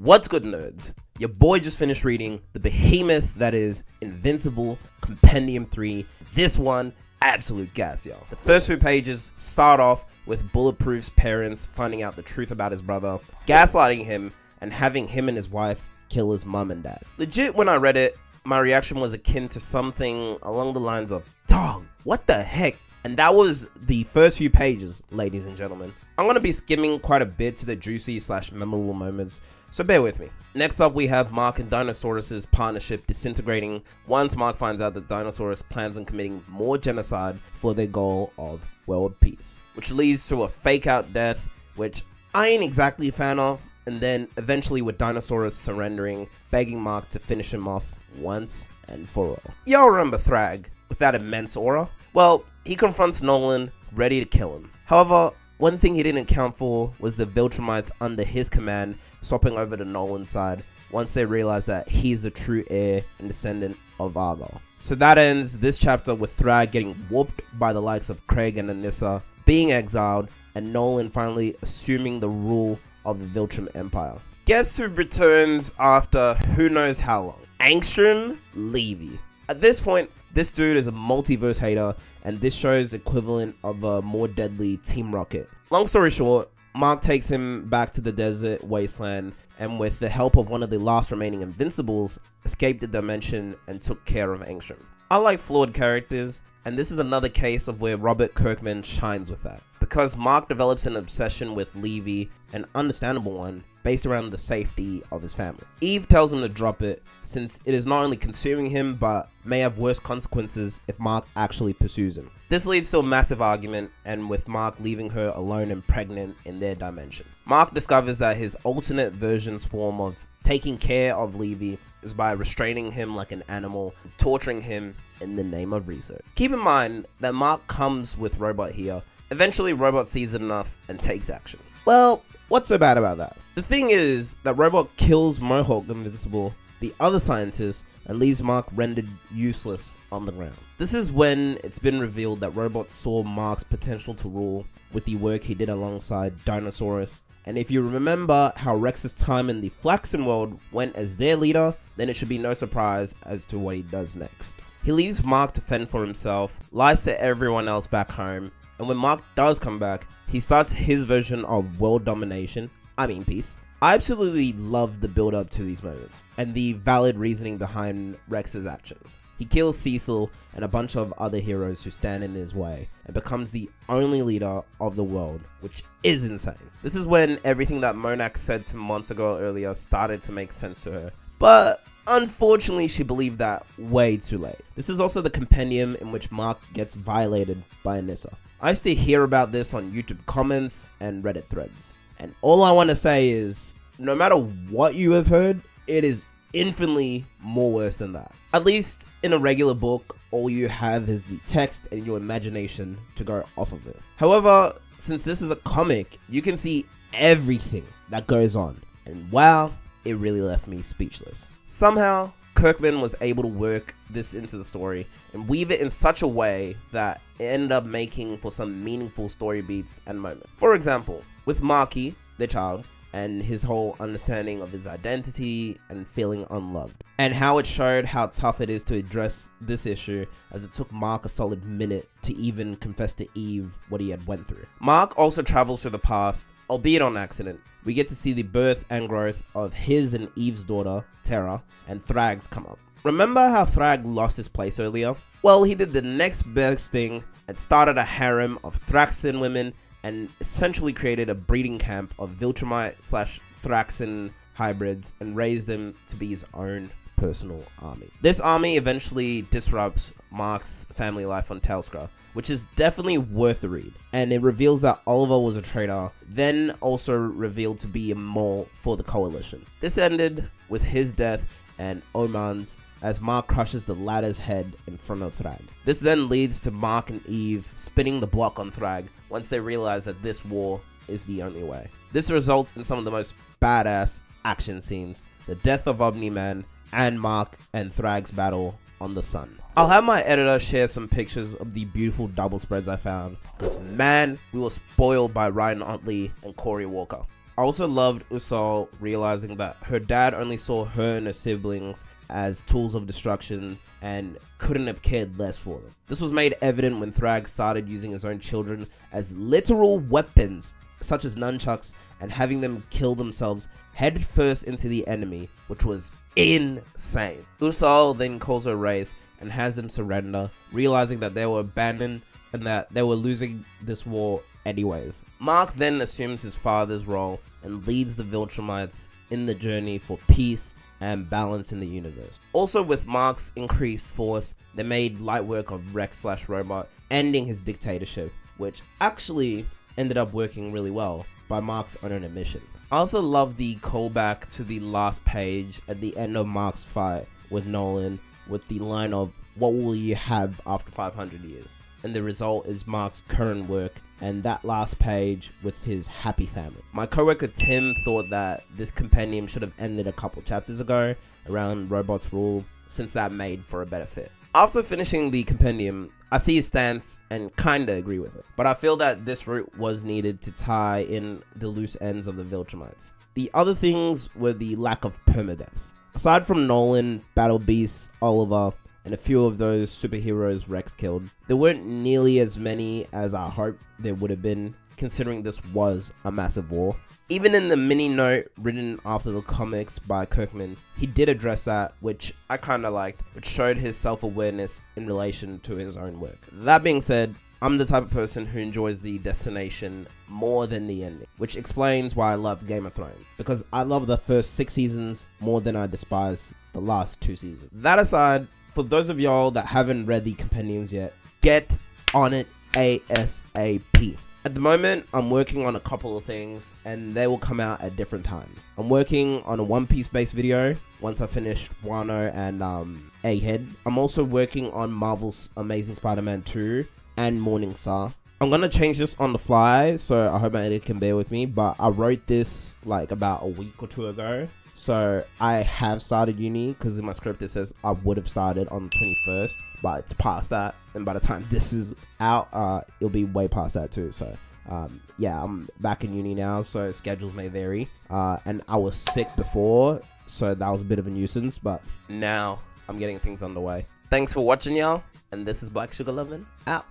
What's good, nerds? Your boy just finished reading the behemoth that is Invincible, Compendium 3. This one, absolute gas, yo. The first few pages start off with Bulletproof's parents finding out the truth about his brother, gaslighting him, and having him and his wife kill his mum and dad. Legit, when I read it, my reaction was akin to something along the lines of, dog, what the heck? And that was the first few pages, ladies and gentlemen. I'm going to be skimming quite a bit to the juicy / memorable moments, so bear with me. Next up, we have Mark and Dinosaurus' partnership disintegrating once Mark finds out that Dinosaurus plans on committing more genocide for their goal of world peace, which leads to a fake out death, which I ain't exactly a fan of, and then eventually with Dinosaurus surrendering, begging Mark to finish him off once and for all. Y'all remember Thrag with that immense aura? Well, he confronts Nolan, ready to kill him. However, one thing he didn't account for was the Viltrumites under his command swapping over to Nolan's side once they realize that he's the true heir and descendant of Argyle. So that ends this chapter with Thrag getting whooped by the likes of Craig and Anissa, being exiled, and Nolan finally assuming the rule of the Viltrum Empire. Guess who returns after who knows how long? Angstrom Levy. At this point, this dude is a multiverse hater, and this show's equivalent of a more deadly Team Rocket. Long story short, Mark takes him back to the desert wasteland, and with the help of one of the last remaining Invincibles, escaped the dimension and took care of Angstrom. I like flawed characters, and this is another case of where Robert Kirkman shines with that. Because Mark develops an obsession with Levy, an understandable one, based around the safety of his family. Eve tells him to drop it, since it is not only consuming him, but may have worse consequences if Mark actually pursues him. This leads to a massive argument, and with Mark leaving her alone and pregnant in their dimension. Mark discovers that his alternate version's form of taking care of Levy is by restraining him like an animal, torturing him in the name of research. Keep in mind that Mark comes with Robot here. Eventually, Robot sees it enough and takes action. Well, what's so bad about that? The thing is that Robot kills Mohawk Invincible, the other scientist, and leaves Mark rendered useless on the ground. This is when it's been revealed that Robot saw Mark's potential to rule with the work he did alongside Dinosaurus. And if you remember how Rex's time in the Flaxen world went as their leader, then it should be no surprise as to what he does next. He leaves Mark to fend for himself, lies to everyone else back home, and when Mark does come back, he starts his version of world domination, peace. I absolutely love the build up to these moments, and the valid reasoning behind Rex's actions. He kills Cecil and a bunch of other heroes who stand in his way, and becomes the only leader of the world, which is insane. This is when everything that Monax said to Monster Girl earlier started to make sense to her, but unfortunately she believed that way too late. This is also the compendium in which Mark gets violated by Anissa. I used to hear about this on YouTube comments and Reddit threads, and all I want to say is, no matter what you have heard, it is infinitely more worse than that. At least in a regular book, all you have is the text and your imagination to go off of it. However, since this is a comic, you can see everything that goes on, and wow, it really left me speechless. Somehow, Kirkman was able to work this into the story and weave it in such a way that it ended up making for some meaningful story beats and moments. For example, with Marky, the child, and his whole understanding of his identity and feeling unloved, and how it showed how tough it is to address this issue, as it took Mark a solid minute to even confess to Eve what he had went through. Mark also travels to the past, albeit on accident. We get to see the birth and growth of his and Eve's daughter, Terra, and Thrag's come up. Remember how Thrag lost his place earlier? Well, he did the next best thing and started a harem of Thraxan women and essentially created a breeding camp of Viltrumite / Thraxan hybrids and raised them to be his own personal army. This army eventually disrupts Mark's family life on Telstra, which is definitely worth the read, and it reveals that Oliver was a traitor, then also revealed to be a mole for the coalition. This ended with his death and Oman's, as Mark crushes the latter's head in front of Thrag. This then leads to Mark and Eve spinning the block on Thrag once they realize that this war is the only way. This results in some of the most badass action scenes, the death of Omni-Man, and Mark and Thrag's battle on the sun. I'll have my editor share some pictures of the beautiful double spreads I found, because man, we were spoiled by Ryan Utley and Corey Walker. I also loved Usol realizing that her dad only saw her and her siblings as tools of destruction and couldn't have cared less for them. This was made evident when Thrag started using his own children as literal weapons, such as nunchucks, and having them kill themselves head first into the enemy, which was insane. Usol then calls her race and has them surrender, realizing that they were abandoned and that they were losing this war anyways. Mark then assumes his father's role and leads the Viltrumites in the journey for peace and balance in the universe. Also, with Mark's increased force, they made light work of Rex/Robot, ending his dictatorship, which actually ended up working really well by Mark's own admission. I also love the callback to the last page at the end of Mark's fight with Nolan with the line of, "What will you have after 500 years?" And the result is Mark's current work and that last page with his happy family. My coworker Tim thought that this compendium should have ended a couple chapters ago around Robot's rule, since that made for a better fit. After finishing the compendium, I see his stance and kinda agree with it, but I feel that this route was needed to tie in the loose ends of the Viltrumites. The other things were the lack of permadeaths. Aside from Nolan, Battle Beast, Oliver, and a few of those superheroes Rex killed, there weren't nearly as many as I hoped there would have been, considering this was a massive war. Even in the mini note written after the comics by Kirkman, he did address that, which I kinda liked, which showed his self-awareness in relation to his own work. That being said, I'm the type of person who enjoys the destination more than the ending, which explains why I love Game of Thrones, because I love the first 6 seasons more than I despise the last 2 seasons. That aside, for those of y'all that haven't read the compendiums yet, get on it ASAP. At the moment, I'm working on a couple of things and they will come out at different times. I'm working on a One Piece based video once I finish Wano and Egghead. I'm also working on Marvel's Amazing Spider-Man 2 and Morning Star. I'm gonna change this on the fly, so I hope my editor can bear with me, but I wrote this like about a week or 2 ago. So I have started uni, because in my script it says I would have started on the 21st, but it's past that, and by the time this is out, it'll be way past that too. So yeah, I'm back in uni now, so schedules may vary, and I was sick before, so that was a bit of a nuisance, but now I'm getting things underway. Thanks for watching, y'all, and this is Black Sugar Lovin' out.